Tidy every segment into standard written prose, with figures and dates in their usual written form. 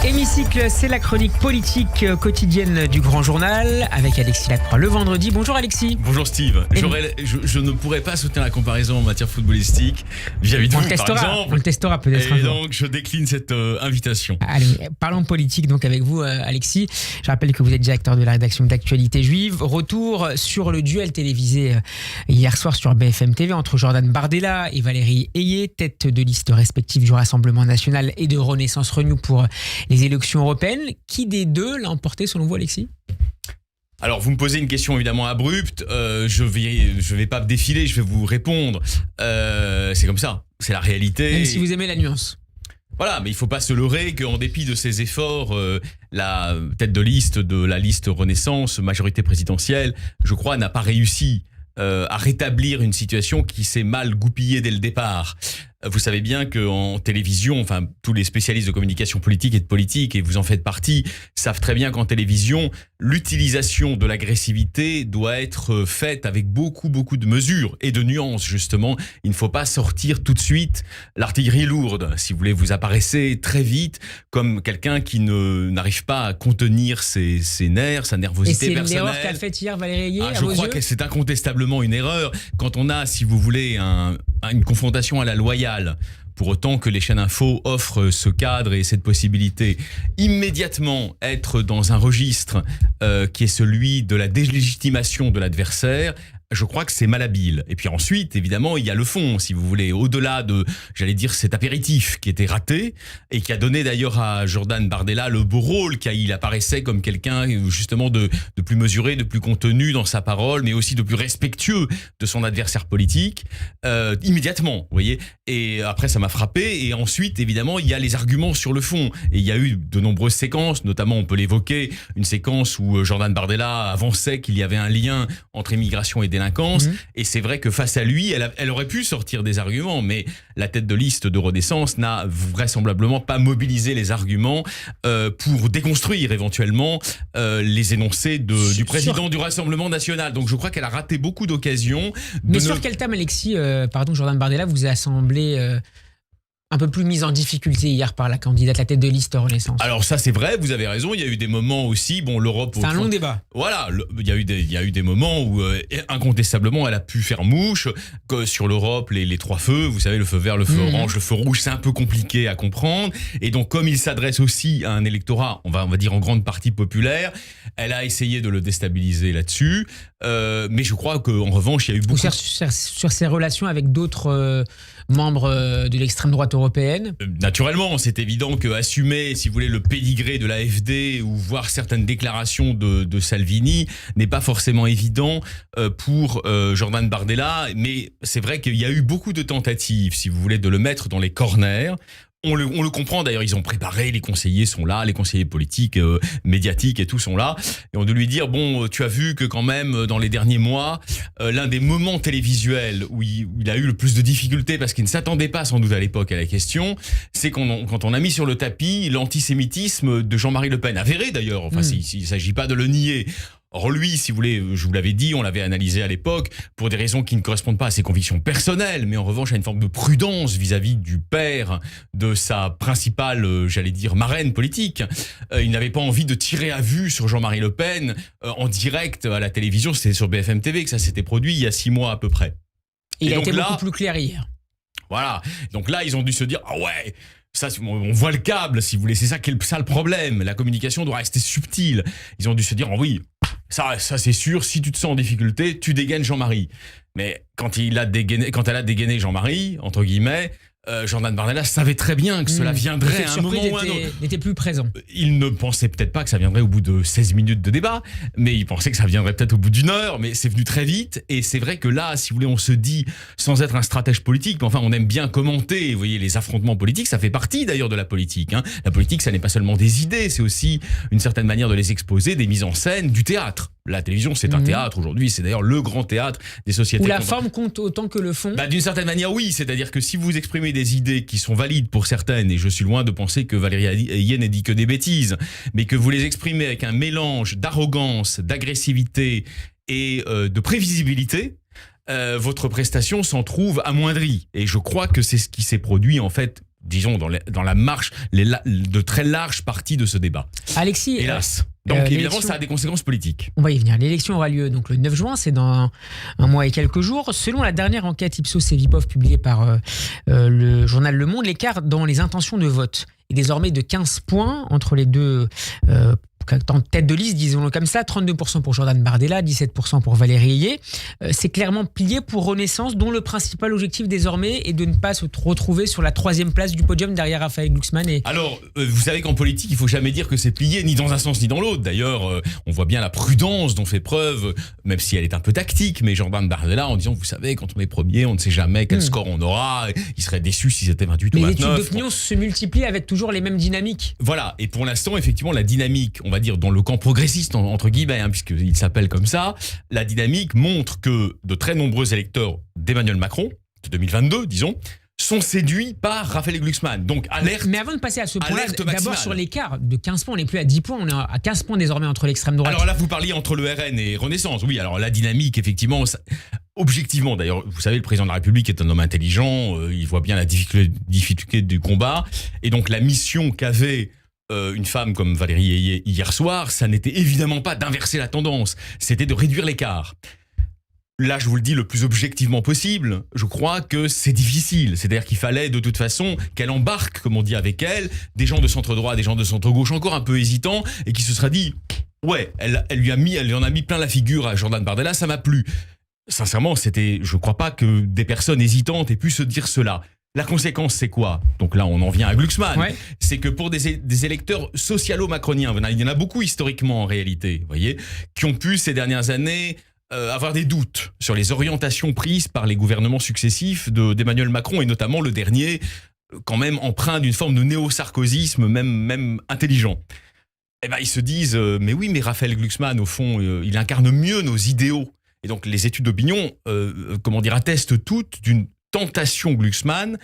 Hémicycle, c'est la chronique politique quotidienne du Grand Journal avec Alexis Lacroix le vendredi. Bonjour Alexis. Bonjour Steve. Je ne pourrais pas soutenir la comparaison en matière footballistique vis-à-vis de vous, par exemple. On le testera peut-être un jour. Et donc je décline cette invitation. Allez, parlons politique donc avec vous Alexis. Je rappelle que vous êtes directeur de la rédaction d'Actualité Juive. Retour sur le duel télévisé hier soir sur BFM TV entre Jordan Bardella et Valérie Ayé, tête de liste respective du Rassemblement National et de Renaissance Renew pour les élections européennes. Qui des deux l'a emporté selon vous, Alexis ? Alors, vous me posez une question évidemment abrupte. Je vais pas me défiler, je vais vous répondre. C'est comme ça, c'est la réalité. Même si vous aimez la nuance. Voilà, mais il faut pas se leurrer qu'en dépit de ses efforts, la tête de liste de la liste Renaissance, majorité présidentielle, je crois, n'a pas réussi à rétablir une situation qui s'est mal goupillée dès le départ. Vous savez bien qu'en télévision, enfin tous les spécialistes de communication politique et de politique, et vous en faites partie, savent très bien qu'en télévision, l'utilisation de l'agressivité doit être faite avec beaucoup de mesures et de nuances justement. Il ne faut pas sortir tout de suite l'artillerie lourde. Si vous voulez, vous apparaissez très vite comme quelqu'un qui n'arrive pas à contenir ses nerfs, sa nervosité personnelle. Et c'est l'erreur qu'a faite hier Valérie Ayé à vos yeux ? Je crois que c'est incontestablement une erreur. Quand on a, si vous voulez, une confrontation à la loyale, pour autant que les chaînes info offrent ce cadre et cette possibilité, immédiatement être dans un registre qui est celui de la délégitimation de l'adversaire, je crois que c'est malhabile. Et puis ensuite, évidemment, il y a le fond, si vous voulez, au-delà de, j'allais dire, cet apéritif qui était raté et qui a donné d'ailleurs à Jordan Bardella le beau rôle il apparaissait comme quelqu'un justement de plus mesuré, de plus contenu dans sa parole, mais aussi de plus respectueux de son adversaire politique, immédiatement, vous voyez. Et après, ça m'a frappé. Et ensuite, évidemment, il y a les arguments sur le fond. Et il y a eu de nombreuses séquences, notamment, on peut l'évoquer, une séquence où Jordan Bardella avançait qu'il y avait un lien entre immigration et délinquance. Et c'est vrai que face à lui, elle aurait pu sortir des arguments, mais la tête de liste de Renaissance n'a vraisemblablement pas mobilisé les arguments pour déconstruire éventuellement les énoncés du président du Rassemblement National. Donc je crois qu'elle a raté beaucoup d'occasions. Mais sur quel thème, Alexis, Jordan Bardella vous a semblé un peu plus mise en difficulté hier par la candidate, la tête de liste Renaissance? Alors ça c'est vrai, vous avez raison, il y a eu des moments aussi, l'Europe... C'est un long débat. Voilà, il y a eu des moments où incontestablement elle a pu faire mouche, que sur l'Europe, les trois feux, vous savez, le feu vert, le feu orange, le feu rouge, c'est un peu compliqué à comprendre. Et donc comme il s'adresse aussi à un électorat, on va dire en grande partie populaire, elle a essayé de le déstabiliser là-dessus. Mais je crois qu'en revanche, il y a eu beaucoup... Sur ses relations avec d'autres membres de l'extrême droite européenne. Naturellement, c'est évident que assumer, si vous voulez, le pédigré de l'AfD ou voir certaines déclarations de Salvini n'est pas forcément évident pour Jordan Bardella. Mais c'est vrai qu'il y a eu beaucoup de tentatives, si vous voulez, de le mettre dans les corners. On le comprend d'ailleurs, ils ont préparé, les conseillers sont là, les conseillers politiques, médiatiques et tout sont là. Et on doit lui dire, tu as vu que quand même dans les derniers mois, l'un des moments télévisuels où il a eu le plus de difficultés parce qu'il ne s'attendait pas sans doute à l'époque à la question, c'est quand on a mis sur le tapis l'antisémitisme de Jean-Marie Le Pen, avéré d'ailleurs, enfin il ne s'agit pas de le nier. Or lui, si vous voulez, je vous l'avais dit, on l'avait analysé à l'époque, pour des raisons qui ne correspondent pas à ses convictions personnelles, mais en revanche à une forme de prudence vis-à-vis du père de sa principale, j'allais dire, marraine politique. Il n'avait pas envie de tirer à vue sur Jean-Marie Le Pen en direct à la télévision, c'était sur BFM TV que ça s'était produit il y a 6 mois à peu près. Il a été beaucoup plus clair hier. Voilà, donc là ils ont dû se dire, ah ouais, ça, on voit le câble, si vous voulez, c'est ça qui est le problème. La communication doit rester subtile. Ils ont dû se dire, oh oui, ça c'est sûr, si tu te sens en difficulté, tu dégaines Jean-Marie. Mais quand elle a dégainé Jean-Marie, entre guillemets, Jordan Bardella savait très bien que cela viendrait à un moment ou à un autre. N'était plus présent. Il ne pensait peut-être pas que ça viendrait au bout de 16 minutes de débat, mais il pensait que ça viendrait peut-être au bout d'1 heure, mais c'est venu très vite. Et c'est vrai que là, si vous voulez, on se dit, sans être un stratège politique, mais enfin, on aime bien commenter, vous voyez, les affrontements politiques, ça fait partie d'ailleurs de la politique. La politique, ça n'est pas seulement des idées, c'est aussi une certaine manière de les exposer, des mises en scène, du théâtre. La télévision, c'est un théâtre aujourd'hui, c'est d'ailleurs le grand théâtre des sociétés. Où la forme compte autant que le fond. D'une certaine manière, oui. C'est-à-dire que si vous exprimez des idées qui sont valides pour certaines, et je suis loin de penser que Valérie Ayé n'ait dit que des bêtises, mais que vous les exprimez avec un mélange d'arrogance, d'agressivité et de prévisibilité, votre prestation s'en trouve amoindrie. Et je crois que c'est ce qui s'est produit en fait disons, dans la marche, de très larges parties de ce débat. Alexis, hélas. Donc évidemment, ça a des conséquences politiques. On va y venir. L'élection aura lieu donc le 9 juin, c'est dans un mois et quelques jours. Selon la dernière enquête Ipsos-Cevipof publiée par le journal Le Monde, l'écart dans les intentions de vote est désormais de 15 points entre les deux en tête de liste, disons-le comme ça, 32% pour Jordan Bardella, 17% pour Valérie Ayé. C'est clairement plié pour Renaissance, dont le principal objectif désormais est de ne pas se retrouver sur la 3e place du podium derrière Raphaël Glucksmann. Alors, vous savez qu'en politique, il faut jamais dire que c'est plié ni dans un sens ni dans l'autre. D'ailleurs, on voit bien la prudence dont fait preuve, même si elle est un peu tactique, mais Jordan Bardella en disant, vous savez, quand on est premier, on ne sait jamais quel score on aura. Il serait déçu si c'était 28 ou 29. Mais les études d'opinion se multiplient avec toujours les mêmes dynamiques. Voilà, et pour l'instant, effectivement, la dynamique, on va dire, dans le camp progressiste, entre guillemets, puisqu'il s'appelle comme ça, la dynamique montre que de très nombreux électeurs d'Emmanuel Macron, de 2022, disons, sont séduits par Raphaël Glucksmann. Donc, alerte. Mais avant de passer à ce point-là, d'abord sur l'écart de 15 points, on n'est plus à 10 points, on est à 15 points désormais entre l'extrême droite. Alors là, vous parliez entre le RN et Renaissance. Oui, alors la dynamique, effectivement, objectivement, d'ailleurs, vous savez, le président de la République est un homme intelligent, il voit bien la difficulté du combat, et donc la mission qu'avait une femme comme Valérie Ayé hier soir, ça n'était évidemment pas d'inverser la tendance, c'était de réduire l'écart. Là, je vous le dis le plus objectivement possible, je crois que c'est difficile. C'est-à-dire qu'il fallait de toute façon qu'elle embarque, comme on dit avec elle, des gens de centre-droit, des gens de centre-gauche encore un peu hésitants, et qui se sera dit, ouais, elle en a mis plein la figure à Jordan Bardella, ça m'a plu. Sincèrement, je crois pas que des personnes hésitantes aient pu se dire cela. La conséquence, c'est quoi? Donc là, on en vient à Glucksmann. Ouais. C'est que pour des électeurs socialo-macroniens, il y en a beaucoup historiquement en réalité, vous voyez, qui ont pu ces dernières années avoir des doutes sur les orientations prises par les gouvernements successifs d'Emmanuel Macron, et notamment le dernier, quand même empreint d'une forme de néo-sarkozysme, même intelligent. Eh ben, ils se disent, mais oui, mais Raphaël Glucksmann, au fond, il incarne mieux nos idéaux. Et donc les études d'opinion, attestent toutes d'une tentation Glucksmann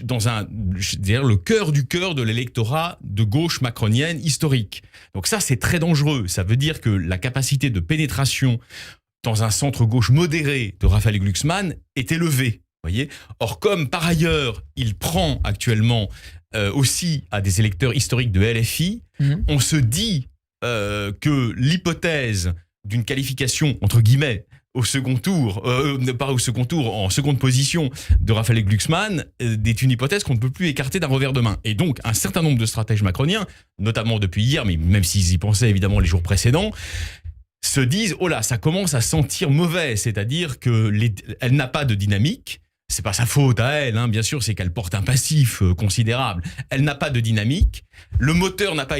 dans le cœur du cœur de l'électorat de gauche macronienne historique. Donc ça, c'est très dangereux. Ça veut dire que la capacité de pénétration dans un centre-gauche modéré de Raphaël Glucksmann est élevée. Voyez. Or, comme par ailleurs, il prend actuellement aussi à des électeurs historiques de LFI, on se dit que l'hypothèse d'une qualification, entre guillemets, au second tour, pas au second tour, en seconde position de Raphaël Glucksmann, est une hypothèse qu'on ne peut plus écarter d'un revers de main. Et donc, un certain nombre de stratèges macroniens, notamment depuis hier, mais même s'ils y pensaient évidemment les jours précédents, se disent, oh là, ça commence à sentir mauvais, c'est-à-dire elle n'a pas de dynamique. C'est pas sa faute à elle, bien sûr, c'est qu'elle porte un passif considérable. Elle n'a pas de dynamique. Le moteur n'a pas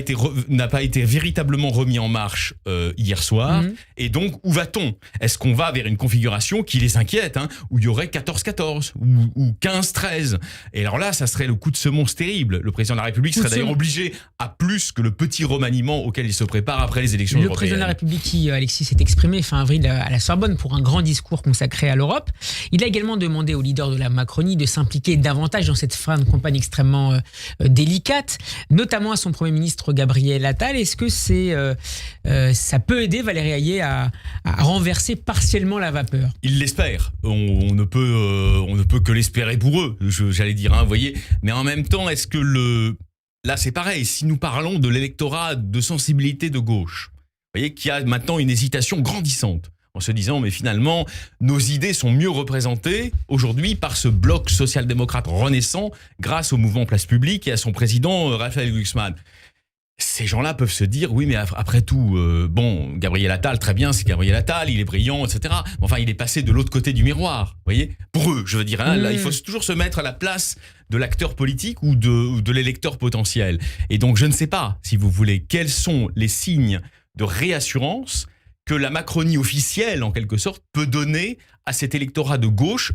été véritablement remis en marche hier soir. Et donc, où va-t-on? Est-ce qu'on va vers une configuration qui les inquiète, où il y aurait 14-14 ou 15-13? Et alors là, ça serait le coup de semonce terrible. Le président de la République serait d'ailleurs obligé à plus que le petit remaniement auquel il se prépare après les élections européennes. Le président de la République qui, Alexis, s'est exprimé fin avril à la Sorbonne pour un grand discours consacré à l'Europe. Il a également demandé aux leaders de la Macronie de s'impliquer davantage dans cette fin de campagne extrêmement délicate, notamment à son Premier ministre Gabriel Attal. Est-ce que ça peut aider Valérie Ayé à renverser partiellement la vapeur? Il l'espère. On ne peut que l'espérer pour eux, j'allais dire, vous voyez. Mais en même temps, est-ce que là, c'est pareil. Si nous parlons de l'électorat de sensibilité de gauche, vous voyez, qui a maintenant une hésitation grandissante, en se disant, mais finalement, nos idées sont mieux représentées aujourd'hui par ce bloc social-démocrate renaissant grâce au mouvement Place Publique et à son président Raphaël Glucksmann. Ces gens-là peuvent se dire, oui, mais après tout, Gabriel Attal, très bien, c'est Gabriel Attal, il est brillant, etc. Enfin, il est passé de l'autre côté du miroir, vous voyez. Pour eux, je veux dire, là, il faut toujours se mettre à la place de l'acteur politique ou de l'électeur potentiel. Et donc, je ne sais pas, si vous voulez, quels sont les signes de réassurance que la Macronie officielle, en quelque sorte, peut donner à cet électorat de gauche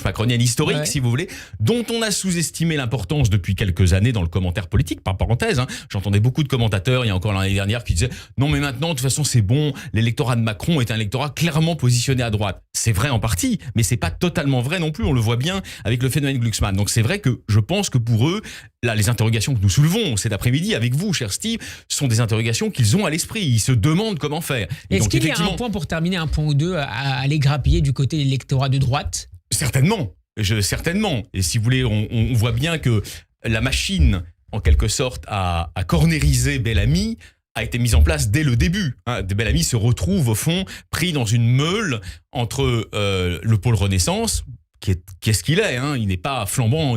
macronienne historique, si vous voulez, dont on a sous-estimé l'importance depuis quelques années dans le commentaire politique, par parenthèse. J'entendais beaucoup de commentateurs, il y a encore l'année dernière, qui disaient « Non, mais maintenant, de toute façon, c'est bon, l'électorat de Macron est un électorat clairement positionné à droite. » C'est vrai en partie, mais c'est pas totalement vrai non plus, on le voit bien avec le phénomène Glucksmann. Donc c'est vrai que je pense que pour eux, là, les interrogations que nous soulevons cet après-midi avec vous, cher Steve, sont des interrogations qu'ils ont à l'esprit. Ils se demandent comment faire. Est-ce qu'il y a un point, pour terminer, un point ou deux, à aller grappiller du côté de l'électorat de droite? Certainement. Certainement. Et si vous voulez, on voit bien que la machine, en quelque sorte, à cornériser Bellamy a été mise en place dès le début. Bellamy se retrouve, au fond, pris dans une meule entre le pôle Renaissance, qu'est-ce qu'il est, il n'est pas flambant,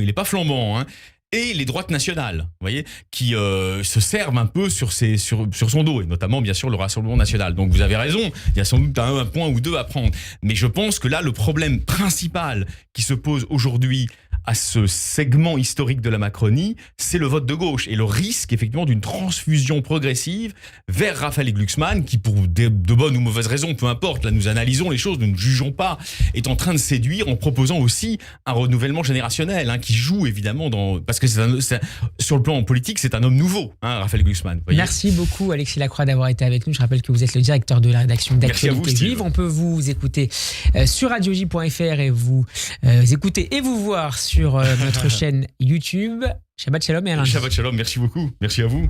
et les droites nationales, vous voyez, qui se servent un peu sur son dos, et notamment, bien sûr, le Rassemblement national. Donc, vous avez raison, il y a sans doute un point ou deux à prendre. Mais je pense que là, le problème principal qui se pose aujourd'hui à ce segment historique de la Macronie, c'est le vote de gauche et le risque effectivement d'une transfusion progressive vers Raphaël Glucksmann qui, pour de bonnes ou mauvaises raisons, peu importe, là nous analysons les choses, nous ne jugeons pas, est en train de séduire en proposant aussi un renouvellement générationnel qui joue évidemment parce que sur le plan politique, c'est un homme nouveau, Raphaël Glucksmann. Merci beaucoup Alexis Lacroix d'avoir été avec nous. Je rappelle que vous êtes le directeur de la rédaction d'Actualité Juive. On peut vous écouter sur radioj.fr et vous écouter et vous voir sur notre chaîne YouTube. Shabbat Shalom et à lundi. Shabbat Shalom, merci beaucoup. Merci à vous.